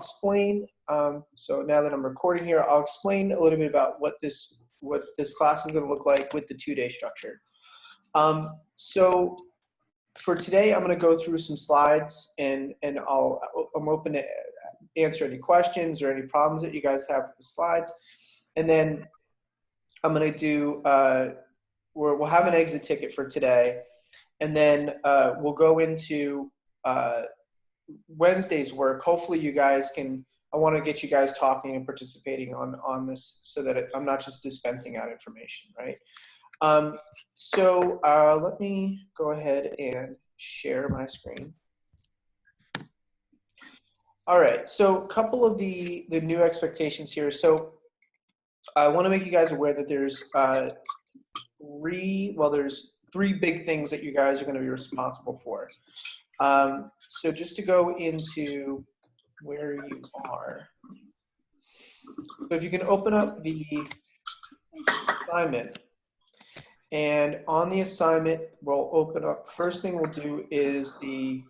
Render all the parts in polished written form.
explain, so now that I'm recording here, I'll explain a little bit about what this class is going to look like with the 2-day structure. So for today, I'm going to go through some slides, and I'm open to answer any questions or any problems that you guys have with the slides. And then I'm going to do, we'll have an exit ticket for today. And then we'll go into Wednesday's work. Hopefully you guys can, I want to get you guys talking and participating on this so that I'm not just dispensing out information, right? So let me go ahead and share my screen. All right, so a couple of the new expectations here. So I want to make you guys aware that there's three big things that you guys are going to be responsible for. So just to go into where you are. So if you can open up the assignment, and on the assignment, we'll open up, first thing we'll do is the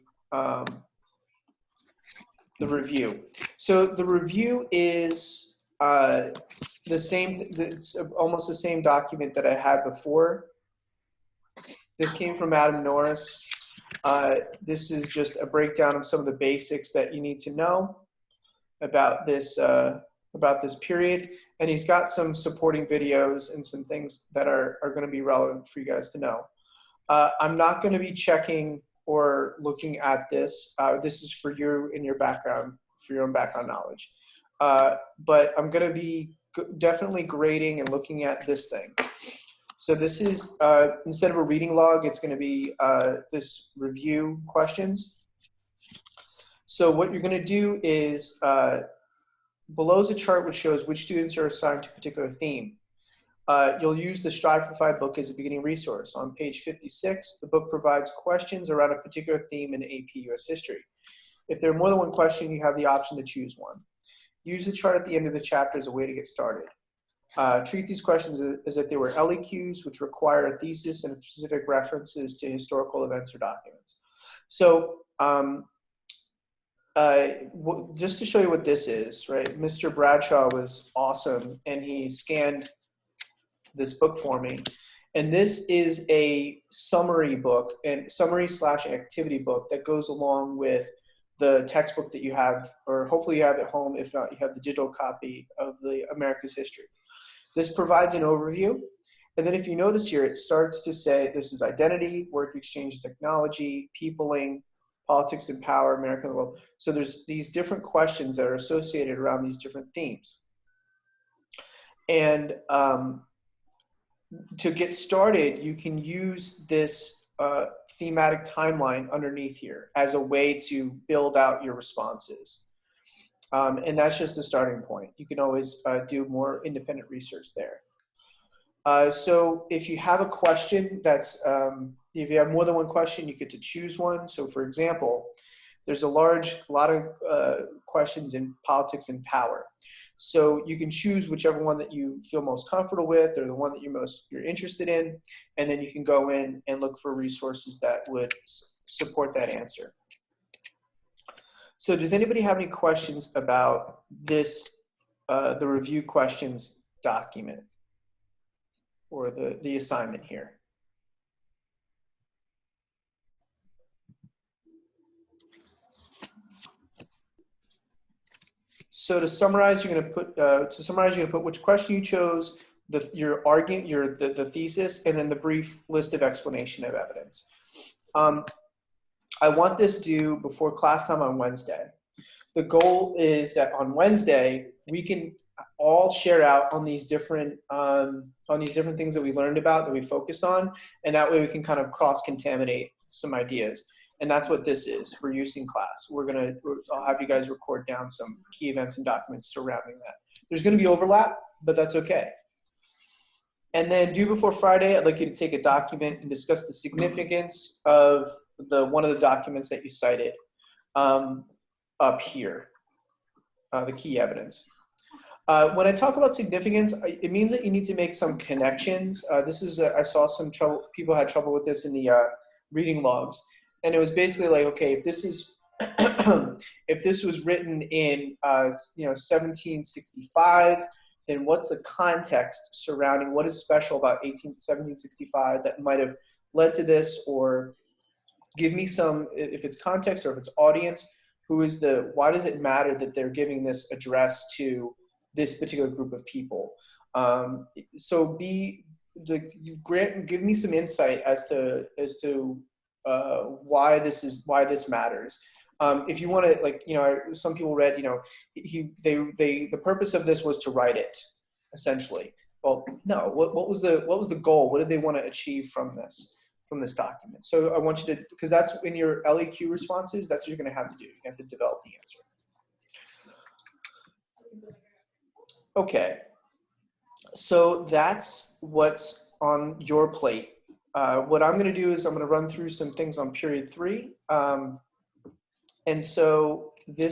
review. So the review is it's almost the same document that I had before. This came from Adam Norris. This is just a breakdown of some of the basics that you need to know about this period. And he's got some supporting videos and some things that are going to be relevant for you guys to know. I'm not going to be checking or looking at this. This is for you in your background, for your own background knowledge. But I'm going to be definitely grading and looking at this thing. So this is, instead of a reading log, it's going to be this review questions. So what you're going to do is, below is a chart which shows which students are assigned to a particular theme. You'll use the Strive for 5 book as a beginning resource. On page 56, the book provides questions around a particular theme in AP US History. If there are more than one question, you have the option to choose one. Use the chart at the end of the chapter as a way to get started. Treat these questions as if they were LEQs, which require a thesis and specific references to historical events or documents. So just to show you what this is, right? Mr. Bradshaw was awesome, and he scanned this book for me. And this is a summary book, and summary/activity book that goes along with the textbook that you have, or hopefully you have at home. If not, you have the digital copy of the America's History. This provides an overview. And then if you notice here, it starts to say this is identity, work exchange and technology, peopling, politics and power, American world. So there's these different questions that are associated around these different themes. And to get started, you can use this thematic timeline underneath here as a way to build out your responses. And that's just a starting point. You can always do more independent research there. So if you have a question that's, if you have more than one question, you get to choose one. So for example, there's a lot of questions in politics and power. So you can choose whichever one that you feel most comfortable with, or the one that you're interested in, and then you can go in and look for resources that would support that answer. So does anybody have any questions about this, the review questions document, or the assignment here? So to summarize, you're going to put which question you chose, your argument, the thesis, and then the brief list of explanation of evidence. I want this due before class time on Wednesday. The goal is that on Wednesday we can all share out on these different things that we learned about, that we focused on, and that way we can kind of cross-contaminate some ideas. And that's what this is for use in class. I'll have you guys record down some key events and documents surrounding that. There's going to be overlap, but that's okay. And then due before Friday, I'd like you to take a document and discuss the significance of one of the documents that you cited up here, the key evidence. When I talk about significance, it means that you need to make some connections. I saw people had trouble with this in the reading logs. And it was basically like, okay, if this is if this was written in 1765, then what's the context surrounding what is special about 1765 that might have led to this? Or give me some, if it's context or if it's audience, why does it matter that they're giving this address to this particular group of people? So give me some insight as to why this matters. If you want to, some people read, the purpose of this was to write it, essentially. Well, no. What was the goal? What did they want to achieve from this document? So I want you to, because that's in your LEQ responses, that's what you're going to have to do. You have to develop the answer. Okay. So that's what's on your plate. What I'm going to do is I'm going to run through some things on period 3. And so we're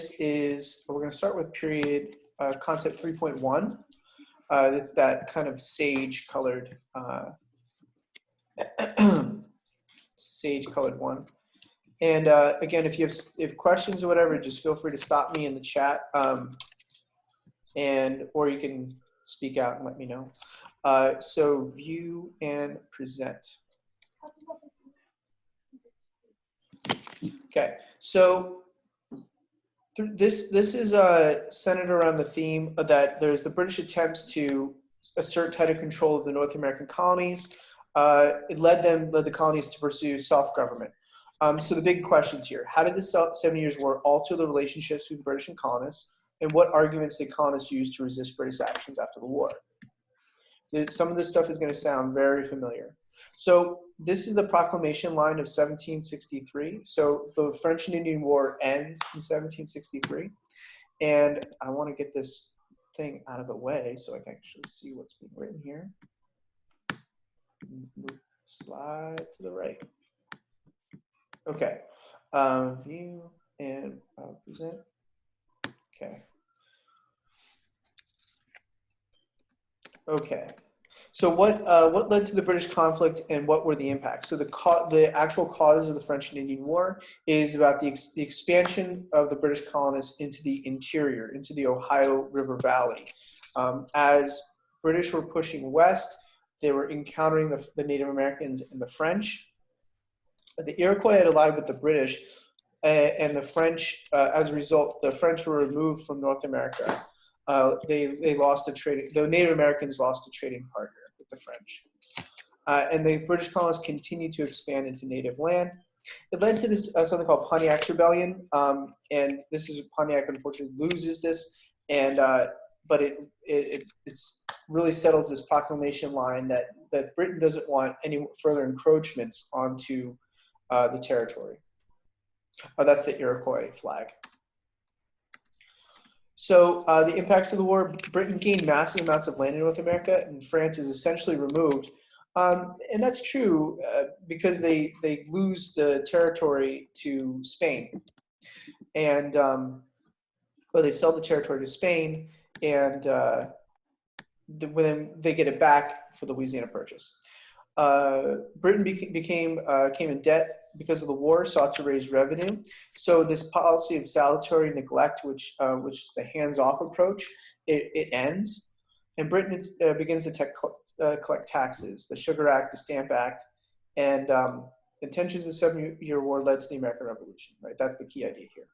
going to start with period concept 3.1. It's that kind of sage-colored one. And again, if you have questions or whatever, just feel free to stop me in the chat, or you can speak out and let me know. So view and present. Okay, so this is centered around the theme that there's the British attempts to assert tighter control of the North American colonies. It led the colonies to pursue self-government. So the big questions here: how did the 7 Years' War alter the relationships between British and colonists, and what arguments did colonists use to resist British actions after the war? Some of this stuff is going to sound very familiar. So this is the proclamation line of 1763. So the French and Indian War ends in 1763. And I want to get this thing out of the way so I can actually see what's being written here. Slide to the right. Okay. View and present. Okay. Okay. So what led to the British conflict and what were the impacts? So the actual cause of the French and Indian War is about the expansion of the British colonists into the interior, into the Ohio River Valley. As British were pushing west, they were encountering the Native Americans and the French. The Iroquois had allied with the British, and the French, as a result, the French were removed from North America. They lost the Native Americans lost a trading partner with the French. And the British colonists continued to expand into native land. It led to this something called Pontiac's Rebellion, and this is Pontiac unfortunately loses this, and but it really settles this proclamation line that Britain doesn't want any further encroachments onto the territory. That's the Iroquois flag. So the impacts of the war: Britain gained massive amounts of land in North America, and France is essentially removed. And that's true because they lose the territory to Spain. And they sell the territory to Spain, and when they get it back for the Louisiana Purchase. Britain came in debt because of the war, sought to raise revenue. So this policy of salutary neglect, which is the hands-off approach, it ends, and Britain begins to collect taxes. The Sugar Act, the Stamp Act, and the tensions of the 7 Year War led to the American Revolution. Right, that's the key idea here.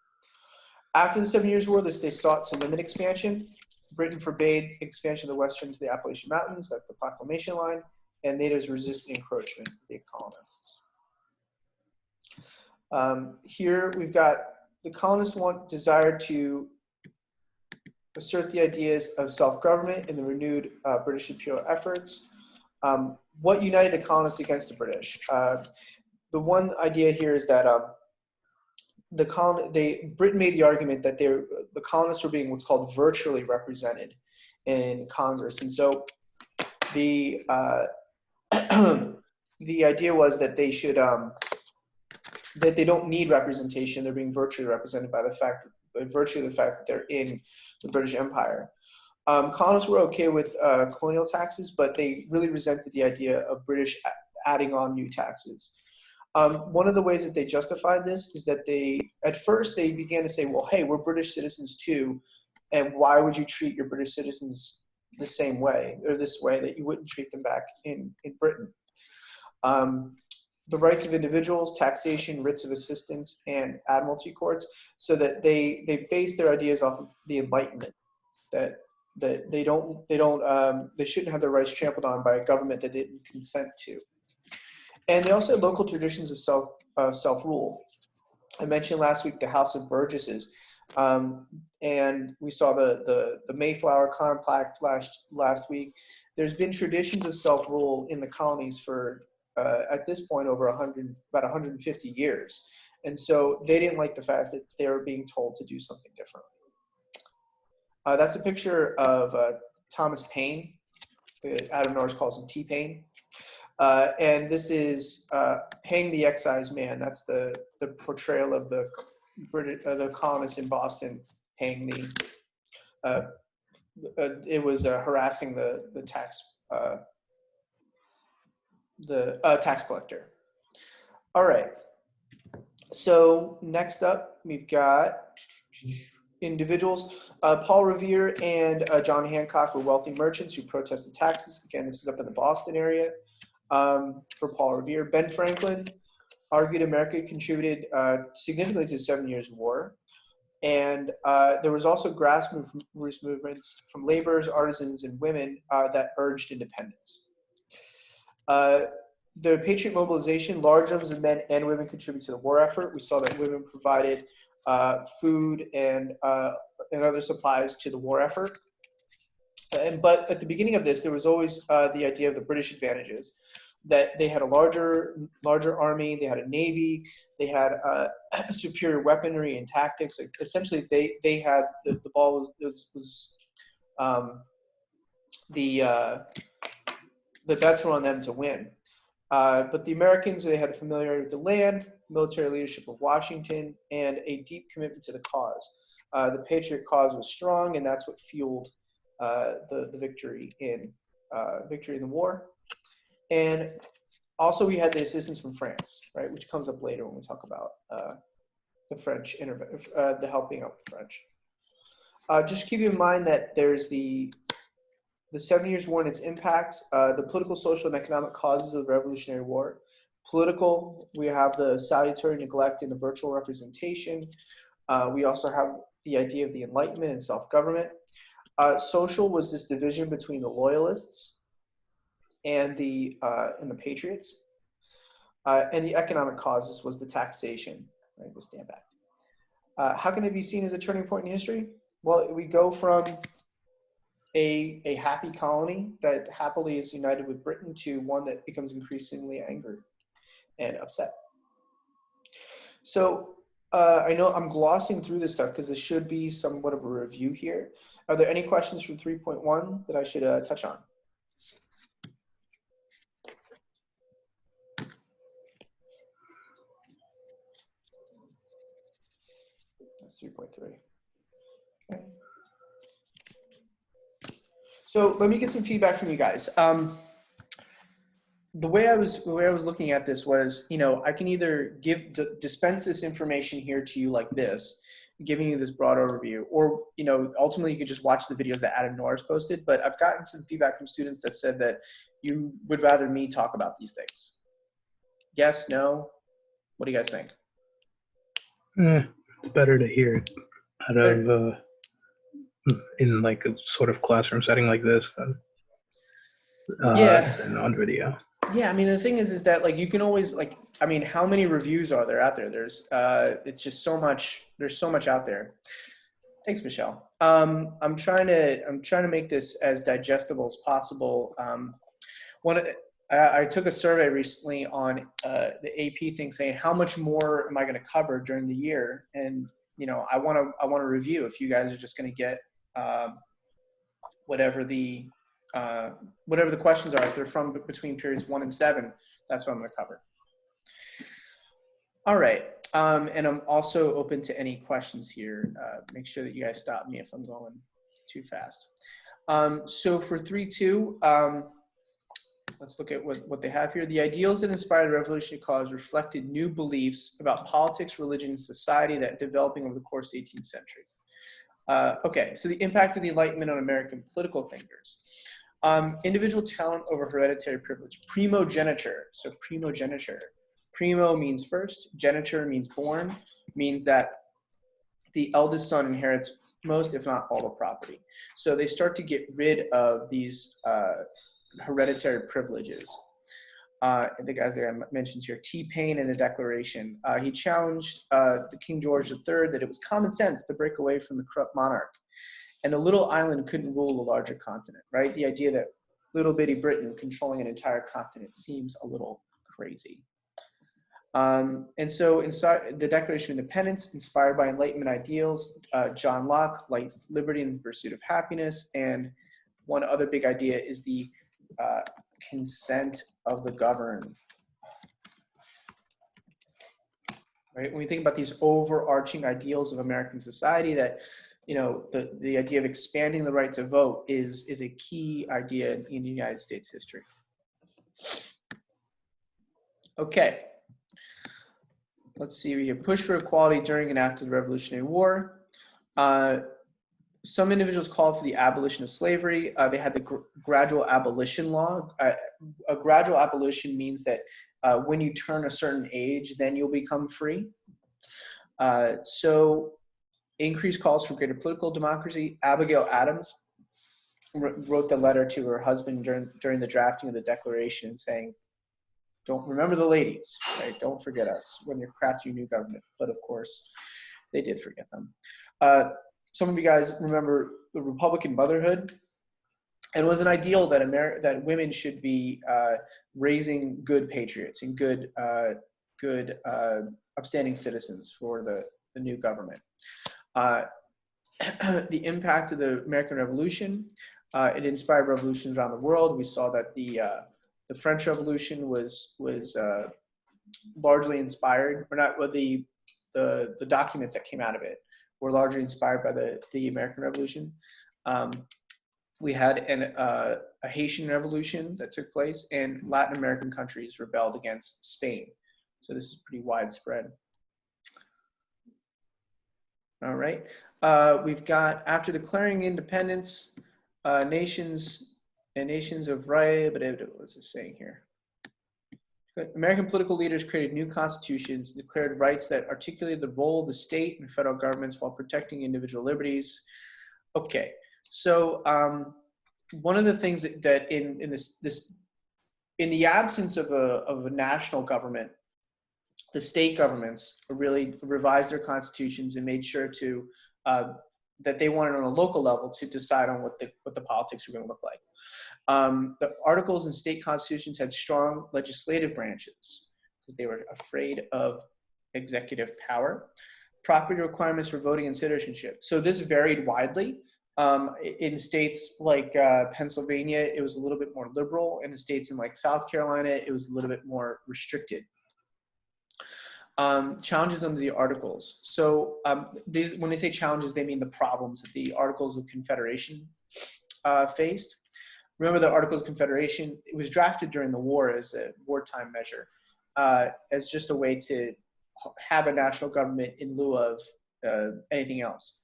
After the 7 Years' War, they sought to limit expansion. Britain forbade expansion of the western to the Appalachian Mountains. That's the proclamation line. And natives resisted encroachment, the colonists. Here we've got the colonists desire to assert the ideas of self-government in the renewed British imperial efforts. What united the colonists against the British? The one idea here is that Britain made the argument that the colonists were being what's called virtually represented in Congress, and so the idea was that they should that they don't need representation; they're being virtually represented by virtue of the fact that they're in the British Empire. Colonists were okay with colonial taxes, but they really resented the idea of British adding on new taxes. One of the ways that they justified this is that at first they began to say, well, hey, we're British citizens too, and why would you treat your British citizens the same way, or this way, that you wouldn't treat them back in Britain? The rights of individuals, taxation, writs of assistance, and admiralty courts, so that they base their ideas off of the Enlightenment, that they shouldn't have their rights trampled on by a government that they didn't consent to. And they also had local traditions of self-rule. I mentioned last week the House of Burgesses, and we saw the Mayflower Compact last week. There's been traditions of self-rule in the colonies for at this point over about 150 years, and so they didn't like the fact that they were being told to do something different. That's a picture of Thomas Paine. Adam Norris calls him T-Pain. And this is Hang the Excise Man. That's the portrayal of the colonists in Boston. Hang the. It was harassing the tax collector. All right. So next up, we've got individuals. Paul Revere and John Hancock were wealthy merchants who protested taxes. Again, this is up in the Boston area. For Paul Revere. Ben Franklin argued America contributed significantly to the 7 Years' War. And there was also grassroots movements from laborers, artisans, and women that urged independence. The Patriot Mobilization, large numbers of men and women contributed to the war effort. We saw that women provided food and other supplies to the war effort. But at the beginning of this, there was always the idea of the British advantages, that they had a larger army, they had a navy, they had superior weaponry and tactics. Like, essentially, they had the ball was the bets were on them to win. But the Americans, they had the familiarity with the land, military leadership of Washington, and a deep commitment to the cause. The Patriot cause was strong, and that's what fueled the victory in the war. And also we had the assistance from France, right, which comes up later when we talk about the French the helping out the French. Just keep in mind that there's the 7 Years' War and its impacts, the political, social, and economic causes of the Revolutionary War. Political, we have the salutary neglect and the virtual representation. We also have the idea of the Enlightenment and self-government. Social was this division between the Loyalists and the Patriots. And the economic causes was the taxation, right, the Stamp Act. How can it be seen as a turning point in history? Well, we go from a happy colony that happily is united with Britain to one that becomes increasingly angry and upset. So I know I'm glossing through this stuff because this should be somewhat of a review here. Are there any questions from 3.1 that I should touch on? That's 3.3. Okay. So let me get some feedback from you guys. The way I was looking at this was, I can either dispense this information here to you like this, giving you this broad overview, or ultimately you could just watch the videos that Adam Norris posted. But I've gotten some feedback from students that said that you would rather me talk about these things. Yes, no? What do you guys think? It's better to hear it out of in like a sort of classroom setting like this than on video. Yeah, I mean, the thing is that, like, you can always, like, I mean, how many reviews are there out there? There's it's just so much. There's so much out there. Thanks, Michelle. I'm trying to make this as digestible as possible. I took a survey recently on the AP thing, saying how much more am I going to cover during the year, and I want to review if you guys are just going to get whatever the questions are. If they're from between periods 1 and 7, that's what I'm going to cover. All right, and I'm also open to any questions here. Make sure that you guys stop me if I'm going too fast. So for 3.2, Let's look at what they have here. The ideals that inspired the revolutionary cause reflected new beliefs about politics, religion, and society that developing over the course of the 18th century. Okay, so the impact of the Enlightenment on American political thinkers. Individual talent over hereditary privilege. Primogeniture. So primogeniture. Primo means first. Geniture means born. Means that the eldest son inherits most, if not all, the property. So they start to get rid of these hereditary privileges. The guys that I mentioned here, T-Pain in a declaration. He challenged the King George III that it was common sense to break away from the corrupt monarch. And a little island couldn't rule a larger continent, right? The idea that little bitty Britain controlling an entire continent seems a little crazy. And so inside the Declaration of Independence, inspired by Enlightenment ideals, John Locke, life, liberty, and the pursuit of happiness. And one other big idea is the consent of the governed. Right? When we think about these overarching ideals of American society, that the idea of expanding the right to vote is a key idea in United States history. Okay. Let's see, we have push for equality during and after the Revolutionary War. Some individuals called for the abolition of slavery. They had the gradual abolition law. A gradual abolition means that when you turn a certain age, then you'll become free. So increased calls for greater political democracy. Abigail Adams wrote the letter to her husband during the drafting of the Declaration saying, don't remember the ladies, right? Don't forget us when you're crafting your new government. But of course, they did forget them. Some of you guys remember the Republican motherhood. And it was an ideal that that women should be raising good patriots and good upstanding citizens for the new government. The impact of the American Revolution, it inspired revolutions around the world. We saw that the French Revolution was largely inspired, or not, well, the documents that came out of it were largely inspired by the American Revolution. We had a Haitian Revolution that took place, and Latin American countries rebelled against Spain. So this is pretty widespread. All right. We've got, after declaring independence, nations of right, but what's it saying here? American political leaders created new constitutions, declared rights that articulated the role of the state and federal governments while protecting individual liberties. Okay, so one of the things that in the absence of a national government, the state governments really revised their constitutions and made sure to that they wanted on a local level to decide on what the politics were going to look like. The articles in state constitutions had strong legislative branches because they were afraid of executive power. Property requirements for voting and citizenship. So this varied widely. In states like Pennsylvania, it was a little bit more liberal. In the states in like South Carolina, it was a little bit more restricted. Challenges under the Articles. So when they say challenges, they mean the problems that the Articles of Confederation faced. Remember the Articles of Confederation, it was drafted during the war as a wartime measure, as just a way to have a national government in lieu of anything else.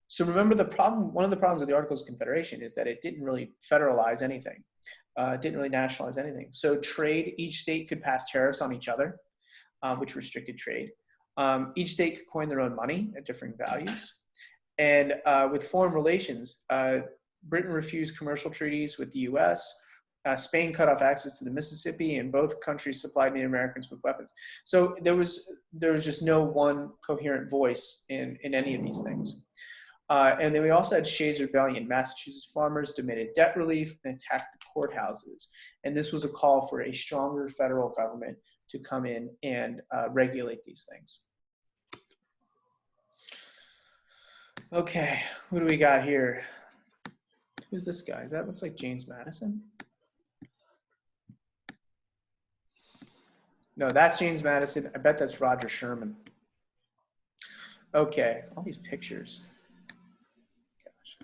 So remember one of the problems with the Articles of Confederation is that it didn't really federalize anything. It didn't really nationalize anything. So trade, each state could pass tariffs on each other, which restricted trade. Each state could coin their own money at different values. And with foreign relations, Britain refused commercial treaties with the US. Spain cut off access to the Mississippi, and both countries supplied Native Americans with weapons. So there was just no one coherent voice in any of these things. And then we also had Shays' Rebellion. Massachusetts farmers demanded debt relief and attacked the courthouses. And this was a call for a stronger federal government to come in and regulate these things. Okay, what do we got here? Who's this guy? That looks like James Madison. No, that's James Madison. I bet that's Roger Sherman. Okay, all these pictures.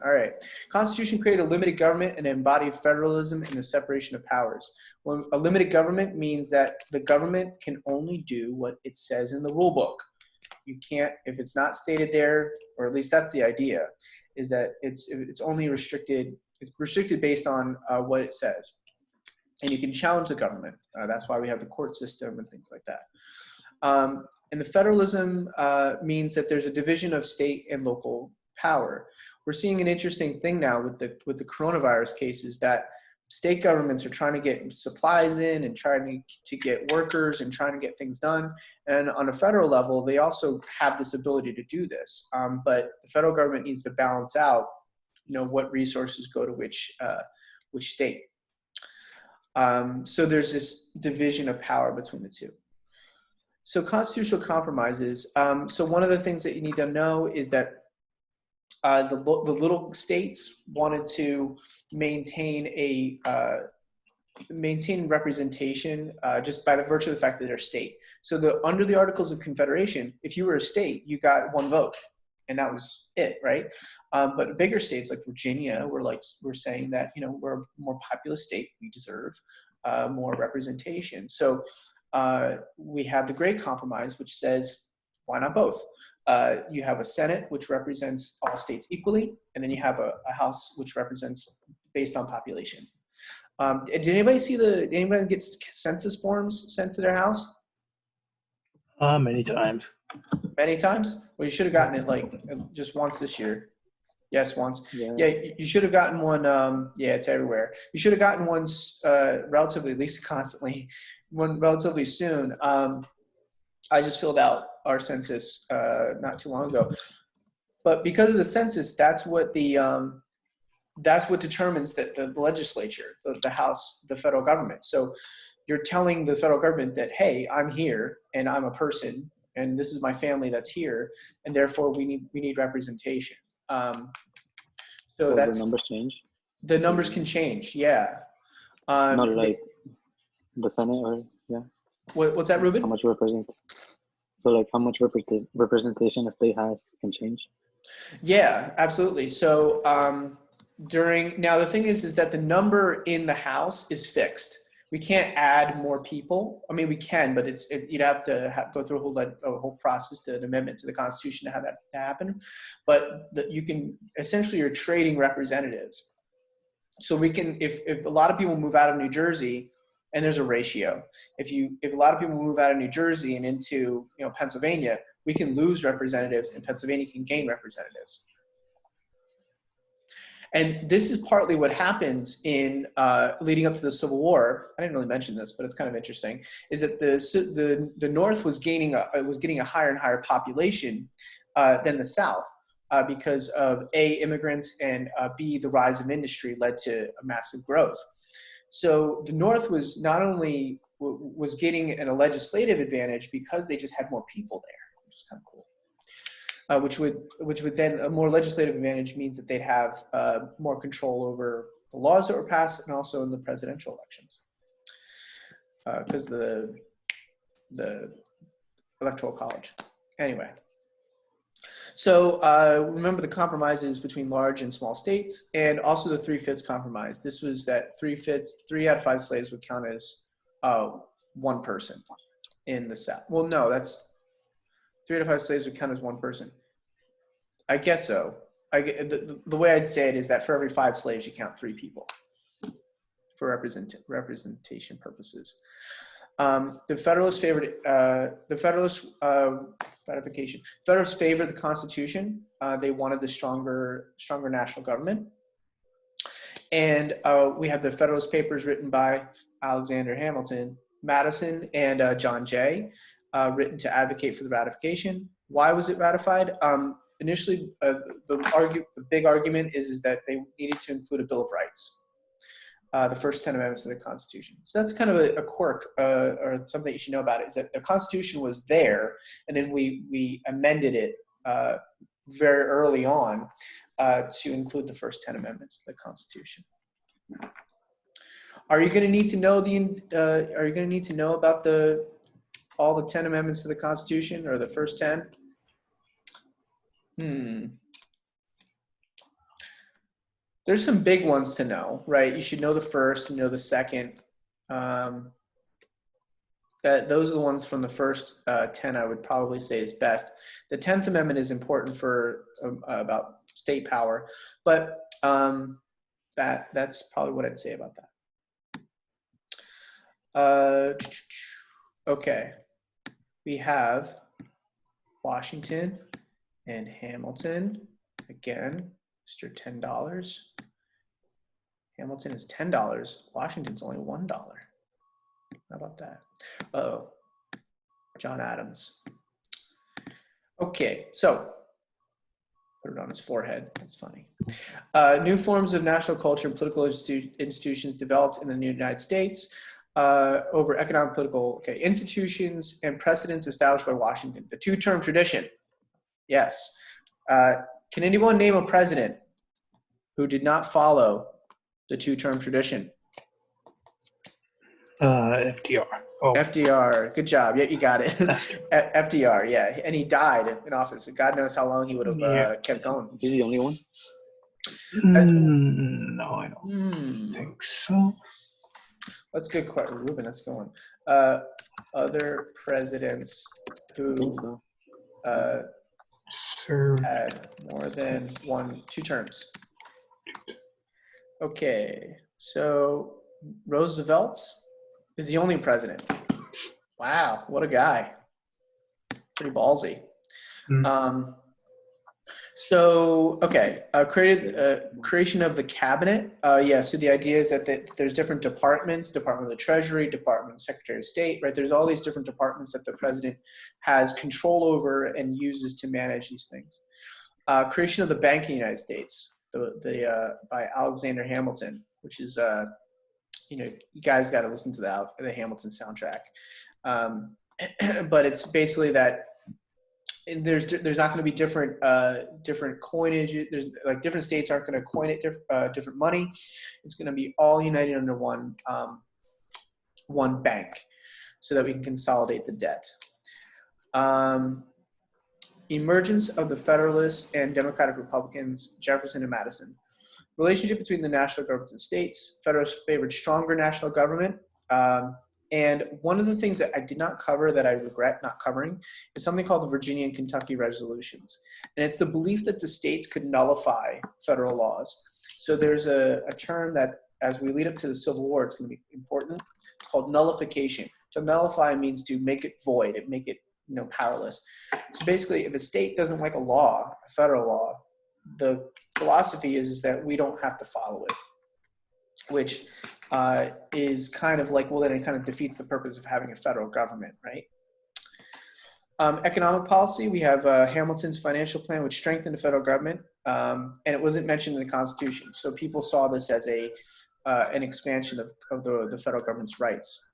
All right. Constitution created a limited government and embodied federalism and the separation of powers. Well, a limited government means that the government can only do what it says in the rule book. You can't, if it's not stated there, or at least that's the idea, is that it's only restricted. It's restricted based on what it says, and you can challenge the government. That's why we have the court system and things like that. And the federalism means that there's a division of state and local power. We're seeing an interesting thing now with the coronavirus cases that state governments are trying to get supplies in and trying to get workers and trying to get things done. And on a federal level, they also have this ability to do this. But the federal government needs to balance out, what resources go to which state. So there's this division of power between the two. So constitutional compromises. So one of the things that you need to know is that the little states wanted to maintain representation just by the virtue of the fact that they're state. So under the Articles of Confederation, if you were a state, you got one vote, and that was it, right? But bigger states like Virginia we're saying that we're a more populous state, we deserve more representation. So we have the Great Compromise, which says, why not both? You have a Senate, which represents all states equally, and then you have a House, which represents based on population. Did anybody get census forms sent to their house? Many times. Many times? Well, you should have gotten it just once this year. Yes, once. Yeah, you should have gotten one. Yeah, it's everywhere. You should have gotten one relatively, at least constantly, one relatively soon. I just filled out our census not too long ago, but because of the census, that's what determines that the legislature, the House, the federal government. So you're telling the federal government that, hey, I'm here and I'm a person, and this is my family that's here, and therefore we need representation. So the numbers change? The numbers can change, yeah. Not like the Senate or, yeah. What's that, Ruben? How much representation a state has can change? Yeah, absolutely. So now the thing is that the number in the House is fixed. We can't add more people. I mean, we can, but you'd have to go through a whole process to an amendment to the Constitution to have that happen. But you're trading representatives. So we can, if a lot of people move out of New Jersey, and there's a ratio. If a lot of people move out of New Jersey and into Pennsylvania, we can lose representatives, and Pennsylvania can gain representatives. And this is partly what happens in leading up to the Civil War. I didn't really mention this, but it's kind of interesting. Is that the North was getting a higher and higher population than the South because of A, immigrants, and B, the rise of industry led to a massive growth. So the North was not only was getting a legislative advantage because they just had more people there, which is kind of cool. Which would then, a more legislative advantage means that they'd have more control over the laws that were passed and also in the presidential elections because the electoral college. Anyway, so remember the compromises between large and small states, and also the 3/5 compromise. This was that 3 out of 5 slaves would count as one person in the South. Well, no, that's 3 out of 5 slaves would count as one person. I guess so. The way I'd say it is that for every 5 slaves, you count 3 people for representation purposes. The Federalists favored ratification. Federalists favored the Constitution. They wanted the stronger national government. And we have the Federalist Papers written by Alexander Hamilton, Madison, and John Jay, written to advocate for the ratification. Why was it ratified? Initially, the big argument is that they needed to include a Bill of Rights, the first 10 amendments to the Constitution. So that's kind of a quirk or something that you should know about it, is that the Constitution was there, and then we amended it very early on to include the first 10 amendments to the Constitution. Are you going to need to know about all the 10 amendments to the Constitution, or the first 10? There's some big ones to know, right? You should know the first, you know the second. Those are the ones from the first 10 I would probably say is best. The 10th Amendment is important for about state power, but that's probably what I'd say about that. Okay, we have Washington and Hamilton. Again, Mr. $10. Hamilton is $10. Washington's only $1. How about that? Uh-oh. John Adams. Okay, so put it on his forehead. That's funny. New forms of national culture and political institutions developed in the United States over economic, political institutions and precedents established by Washington. The two-term tradition. Yes. Can anyone name a president who did not follow the two-term tradition? FDR. Oh, FDR. Good job. Yeah, you got it. FDR. Yeah, and he died in office. God knows how long he would have kept going. Is he the only one? No, I don't think so. That's a good question, Ruben. That's a good one. Other presidents who I think so. Served. had more than two terms. Okay, so Roosevelt is the only president. Wow, what a guy. Pretty ballsy. Creation of the cabinet. So the idea is that there's different departments, Department of the Treasury, Department of Secretary of State, right? There's all these different departments that the president has control over and uses to manage these things. Creation of the Bank in the United States, by Alexander Hamilton, which is, you guys got to listen to the Hamilton soundtrack. But it's basically that there's not going to be different coinage. There's like different states aren't going to coin it different money. It's going to be all united under one bank, so that we can consolidate the debt. Emergence of the Federalists and Democratic Republicans, Jefferson and Madison. Relationship between the national governments and states. Federalists favored stronger national government. And one of the things that I did not cover that I regret not covering is something called the Virginia and Kentucky resolutions. And it's the belief that the states could nullify federal laws. So there's a term that, as we lead up to the Civil War, it's going to be important. It's called nullification. To nullify means to make it void, make it powerless. So basically, if a state doesn't like a law, a federal law, the philosophy is that we don't have to follow it, which is kind of like, well, then it kind of defeats the purpose of having a federal government, right? Economic policy, we have Hamilton's financial plan, which strengthened the federal government, and it wasn't mentioned in the Constitution. So people saw this as an expansion of the federal government's rights.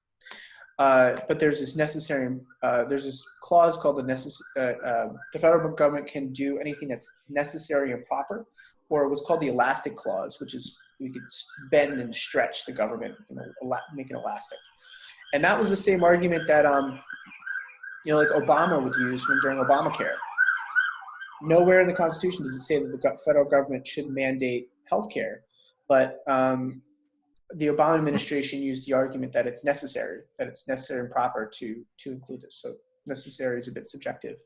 But there's this clause called the federal government can do anything that's necessary and proper, or what's called the elastic clause, which is we could bend and stretch the government, make it elastic. And that was the same argument that like Obama would use during Obamacare. Nowhere in the Constitution does it say that the federal government should mandate healthcare, but the Obama administration used the argument that it's necessary and proper to include this. So necessary is a bit subjective.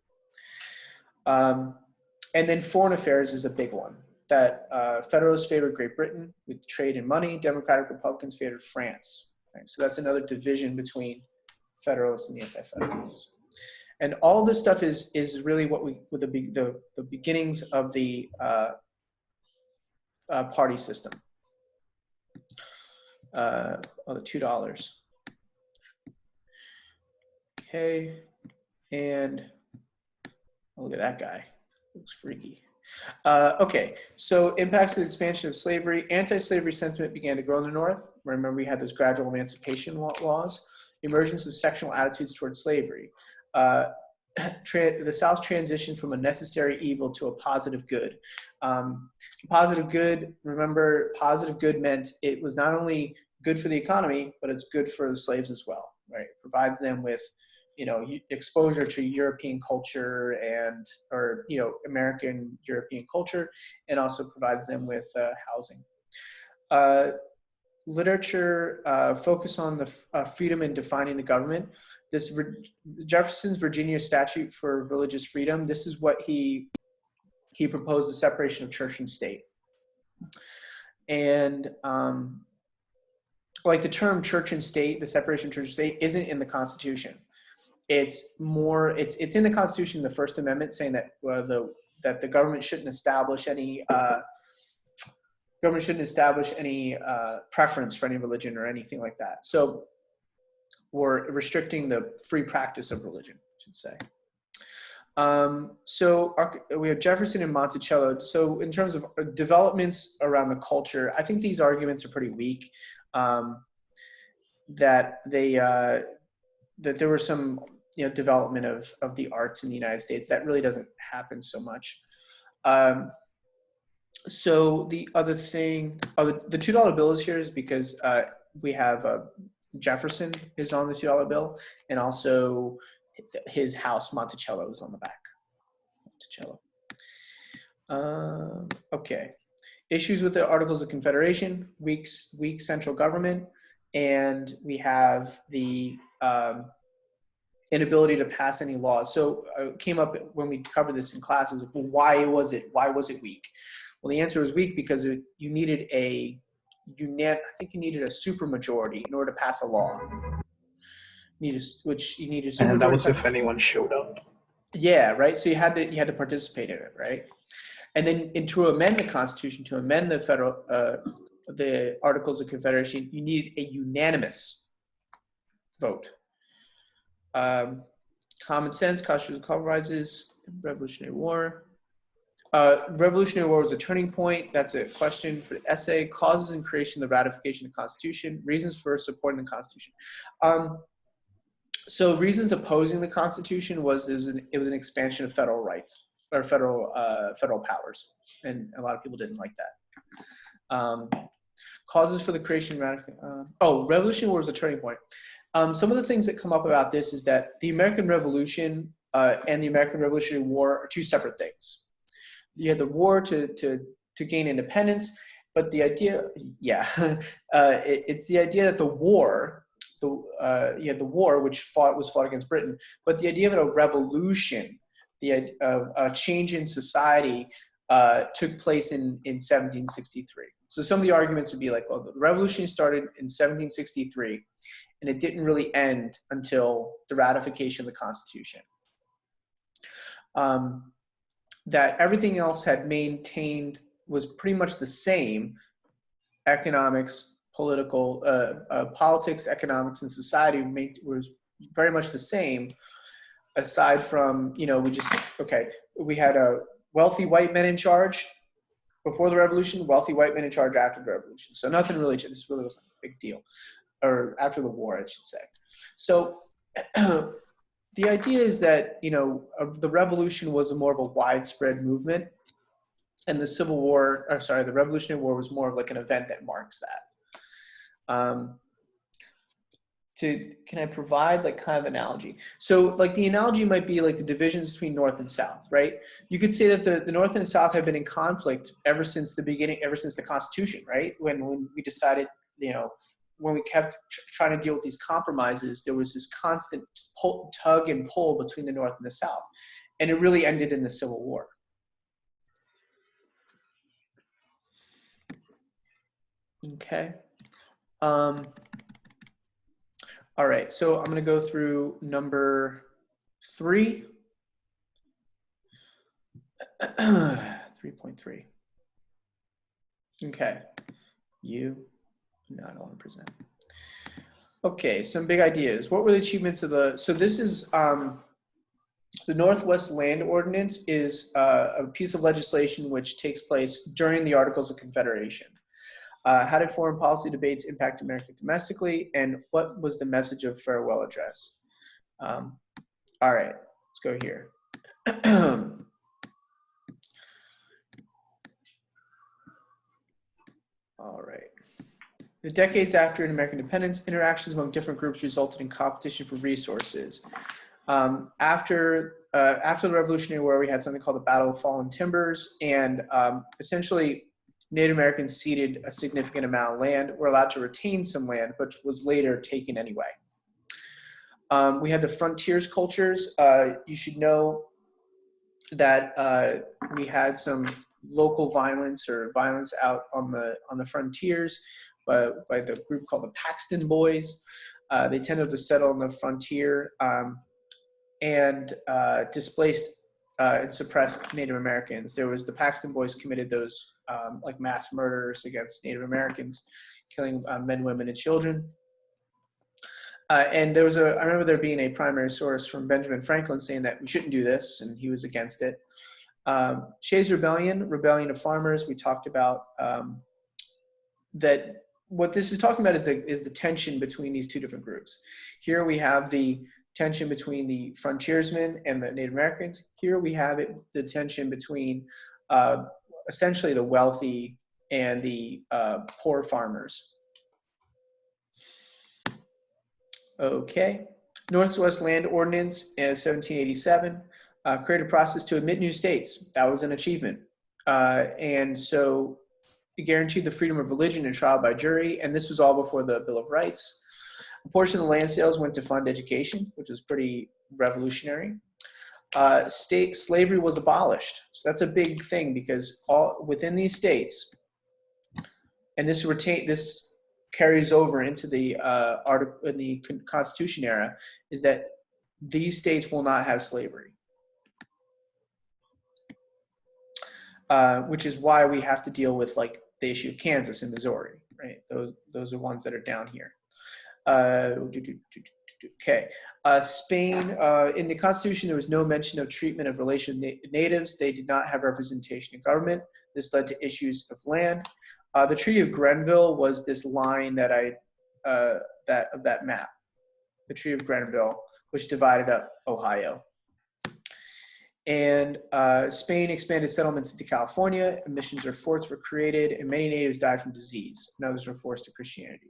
And then foreign affairs is a big one. That Federalists favored Great Britain with trade and money. Democratic Republicans favored France. Right? So that's another division between Federalists and the Anti-Federalists. And all this stuff is really with the beginnings of the party system. The $2. Okay, and look at that guy. Looks freaky. Okay, so impacts of the expansion of slavery. Anti-slavery sentiment began to grow in the North. Remember, we had those gradual emancipation laws. Emergence of sectional attitudes towards slavery. The South transitioned from a necessary evil to a positive good. Positive good, remember, positive good meant it was not only good for the economy, but it's good for the slaves as well, right? It provides them with, exposure to European culture or American European culture, and also provides them with housing. Literature focus on the freedom in defining the government. Jefferson's Virginia Statute for Religious Freedom, this is what he proposed, the separation of church and state. And like the term church and state, the separation of church and state isn't in the Constitution. It's in the Constitution, the First Amendment, saying that that the government shouldn't establish any preference for any religion or anything like that. So we're restricting the free practice of religion, I should say. So we have Jefferson and Monticello. So in terms of developments around the culture, I think these arguments are pretty weak. That there was some development of the arts in the United States that really doesn't happen so much. So the other thing, the $2 bill is here is because we have Jefferson is on the $2 bill, and also his house Monticello is on the back. Monticello. Okay. Issues with the Articles of Confederation: weak central government, and we have the inability to pass any laws. So it came up when we covered this in class. It was like, well, why was it weak? Well, the answer was weak because you needed a supermajority in order to pass a law. You needed a supermajority. And that was if anyone showed up. Yeah, right. So you had to participate in it, right? And then to amend the Constitution, to amend the the Articles of Confederation, you needed a unanimous vote. Common sense, constitutional compromises, Revolutionary War. Revolutionary War was a turning point. That's a question for the essay. Causes and creation of the ratification of the Constitution. Reasons for supporting the Constitution. So reasons opposing the Constitution was it was an expansion of federal rights or federal powers, and a lot of people didn't like that. Causes for the creation of Revolutionary War was a turning point. Some of the things that come up about this is that the American Revolution and the American Revolutionary War are two separate things. You had the war to gain independence, but the idea, it's the idea that the war, you had the war which was fought against Britain, but the idea of a revolution, the idea of a change in society, took place in 1763. So some of the arguments would be like, well, the revolution started in 1763, and it didn't really end until the ratification of the Constitution. That everything else had maintained was pretty much the same. Economics, politics, economics, and society was very much the same, aside from, we had a wealthy white men in charge before the revolution, wealthy white men in charge after the revolution. So nothing really, this really wasn't a big deal, or after the war, I should say. So the idea is that, the revolution was more of a widespread movement, and the the Revolutionary War was more of like an event that marks that. Can I provide like kind of analogy? So like the analogy might be like the divisions between North and South, right? You could say that the North and South have been in conflict ever since the beginning, ever since the Constitution, right? When we decided, when we kept trying to deal with these compromises, there was this constant tug and pull between the North and the South. And it really ended in the Civil War. Okay. All right, so I'm going to go through number 3. 3.3. Okay. No, I don't want to present. Okay, some big ideas. What were the achievements of so this is, the Northwest Land Ordinance is a piece of legislation which takes place during the Articles of Confederation. How did foreign policy debates impact America domestically, and what was the message of farewell address? All right, let's go here. All right. The decades after American independence, interactions among different groups resulted in competition for resources. After the Revolutionary War, we had something called the Battle of Fallen Timbers, and essentially Native Americans ceded a significant amount of land, were allowed to retain some land, but was later taken anyway. We had the frontiers cultures. You should know that we had some local violence or violence out on the frontiers by the group called the Paxton Boys. They tended to settle on the frontier and displaced and suppressed Native Americans. There was the Paxton Boys committed those like mass murders against Native Americans, killing men, women, and children. And there was I remember there being a primary source from Benjamin Franklin saying that we shouldn't do this, and he was against it. Shays' Rebellion of farmers, we talked about that. What this is talking about is the tension between these two different groups. Here we have the tension between the frontiersmen and the Native Americans. Here we have the tension between essentially the wealthy and the poor farmers. Okay. Northwest Land Ordinance in 1787 created a process to admit new states. That was an achievement. And so it guaranteed the freedom of religion and trial by jury, and this was all before the Bill of Rights. A portion of the land sales went to fund education, which was pretty revolutionary. State slavery was abolished. So that's a big thing because within these states, and this carries over into the article in the Constitution era, is that these states will not have slavery. Which is why we have to deal with like the issue of Kansas and Missouri, right? Those are ones that are down here. Okay. Spain, in the Constitution, there was no mention of treatment of relation natives. They did not have representation in government. This led to issues of land. The Treaty of Grenville was this line that of that map, the Treaty of Grenville, which divided up Ohio. And Spain expanded settlements into California, missions or forts were created, and many natives died from disease, and others were forced to Christianity.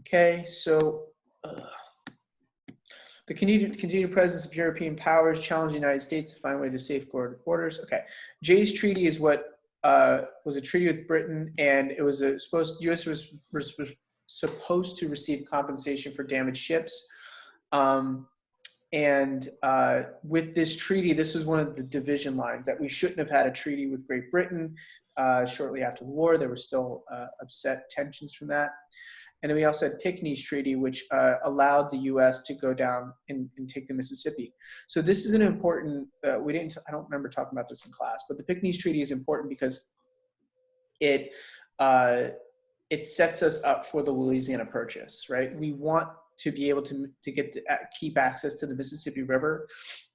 Okay, so the continued presence of European powers challenged the United States to find a way to safeguard borders. Okay, Jay's Treaty is what was a treaty with Britain, and it was U.S. was supposed to receive compensation for damaged ships. And with this treaty, this was one of the division lines that we shouldn't have had a treaty with Great Britain shortly after the war. There were still upset tensions from that. And then we also had Pinckney's Treaty, which allowed the U.S. to go down and take the Mississippi. So this is an important, I don't remember talking about this in class, but the Pinckney's Treaty is important because it sets us up for the Louisiana Purchase, right? We want to be able to keep access to the Mississippi River.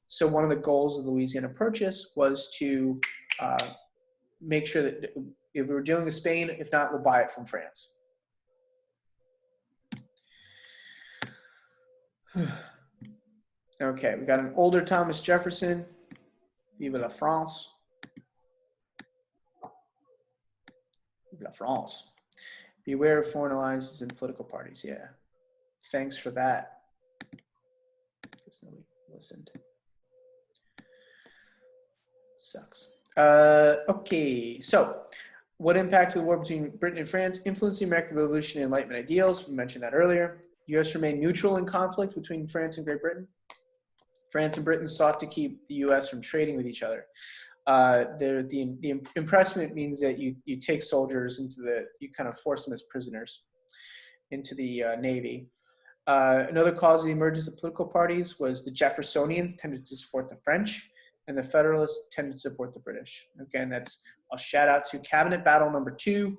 So one of the goals of the Louisiana Purchase was to make sure that if we were dealing with Spain, if not, we'll buy it from France. Okay, we got an older Thomas Jefferson. Vive la France. Vive la France. Beware of foreign alliances and political parties. Yeah. Thanks for that. Guess nobody listened. Sucks. Okay, so what impact of the war between Britain and France influenced the American Revolution and Enlightenment ideals? We mentioned that earlier. The U.S. remained neutral in conflict between France and Great Britain. France and Britain sought to keep the U.S. from trading with each other. The impressment means that you take soldiers you kind of force them as prisoners into the Navy. Another cause of the emergence of political parties was the Jeffersonians tended to support the French, and the Federalists tended to support the British. Again, I'll shout out to Cabinet Battle number 2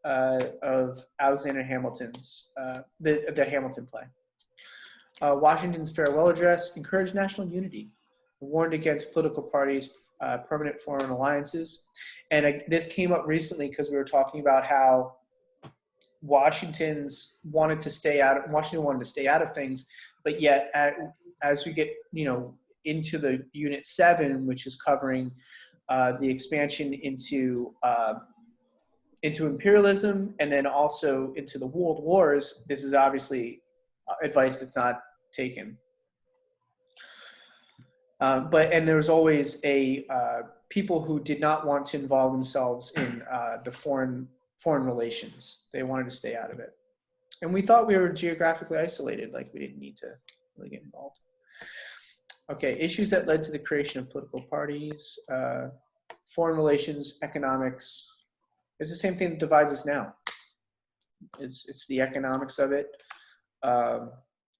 of Alexander Hamilton's, the Hamilton play. Washington's farewell address encouraged national unity, warned against political parties, permanent foreign alliances. And this came up recently because we were talking about how Washington wanted to stay out of things, but yet as we get into the Unit 7, which is covering the expansion into imperialism and then also into the world wars, this is obviously advice that's not taken. And there's always a people who did not want to involve themselves in the foreign relations. They wanted to stay out of it. And we thought we were geographically isolated, like we didn't need to really get involved. Okay, issues that led to the creation of political parties, foreign relations, economics. It's the same thing that divides us now. It's the economics of it.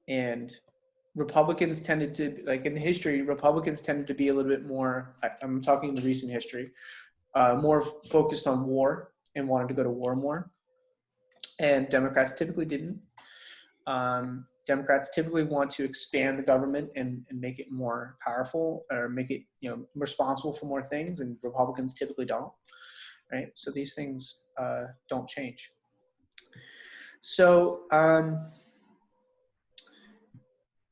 And Republicans tended to, like in history, Republicans tended to be a little bit more, I'm talking in the recent history, more focused on war and wanted to go to war more. And Democrats typically didn't. Democrats typically want to expand the government and make it more powerful, or make it, you know, responsible for more things, and Republicans typically don't, right? So these things don't change. So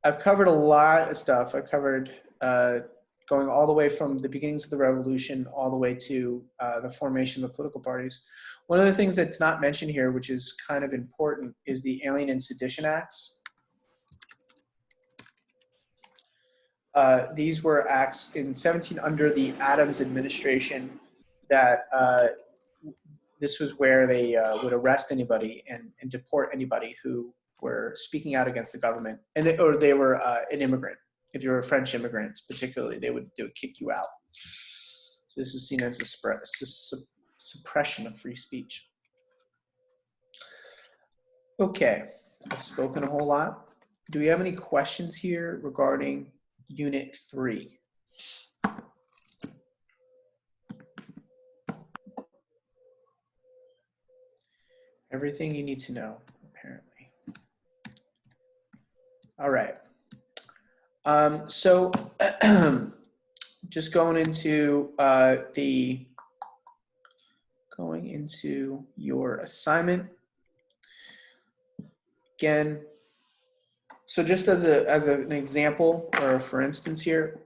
I've covered a lot of stuff. I covered going all the way from the beginnings of the revolution all the way to the formation of the political parties. One of the things that's not mentioned here, which is kind of important, is the Alien and Sedition Acts. These were acts in 17 under the Adams administration that this was where they would arrest anybody and deport anybody who were speaking out against the government, and or they were an immigrant. If you were French immigrants, particularly, they would kick you out. So this is seen as a suppression of free speech. Okay, I've spoken a whole lot. Do we have any questions here regarding Unit 3? Everything you need to know, apparently. All right. So just going into your assignment again. So just as an example, or for instance here,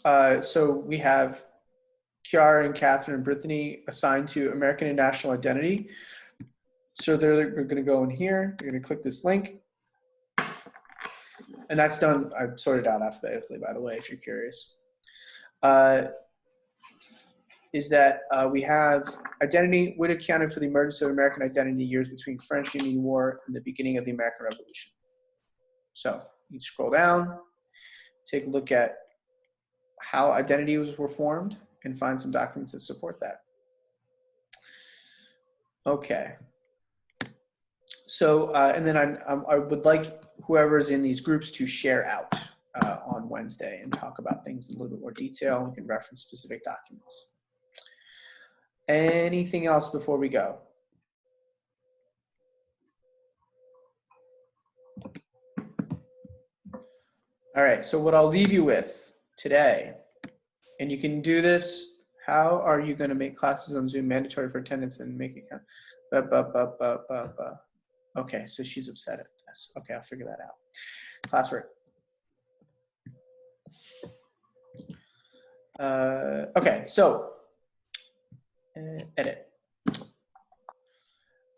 so we have Kiara and Catherine and Brittany assigned to American and National Identity. So they're going to go in here. You're going to click this link. And that's done. I've sorted out alphabetically, by the way, if you're curious. Is that we have identity would accounted for the emergence of American identity years between French Union War and the beginning of the American Revolution. So you scroll down, take a look at how identities were formed, and find some documents that support that. Okay. So, and then I would like whoever's in these groups to share out on Wednesday and talk about things in a little bit more detail. We can reference specific documents. Anything else before we go? All right, so what I'll leave you with today, and you can do this, how are you going to make classes on Zoom mandatory for attendance and make it count? Okay, so she's upset at this. Okay, I'll figure that out. Classwork. Okay, so edit.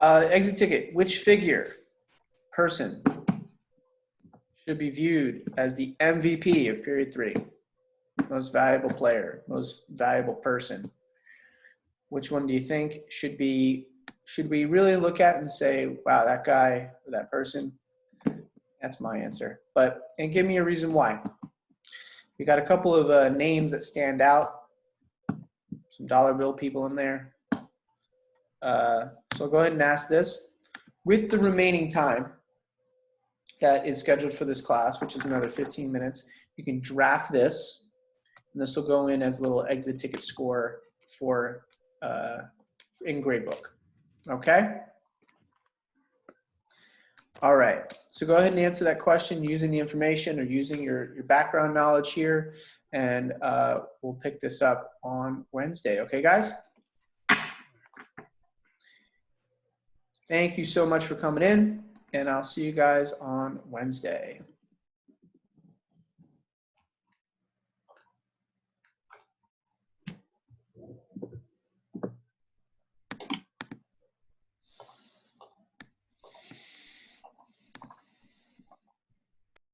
Exit ticket. Which figure, person, should be viewed as the MVP of period 3? Most valuable player, most valuable person. Which one do you think should we really look at and say, wow, that guy or that person? That's my answer. And give me a reason why. We got a couple of names that stand out. Some dollar bill people in there. So I'll go ahead and ask this. With the remaining time that is scheduled for this class, which is another 15 minutes, you can draft this, and this will go in as a little exit ticket score for in gradebook. Okay? All right. So go ahead and answer that question using the information or using your background knowledge here, and we'll pick this up on Wednesday. Okay, guys? Thank you so much for coming in, and I'll see you guys on Wednesday.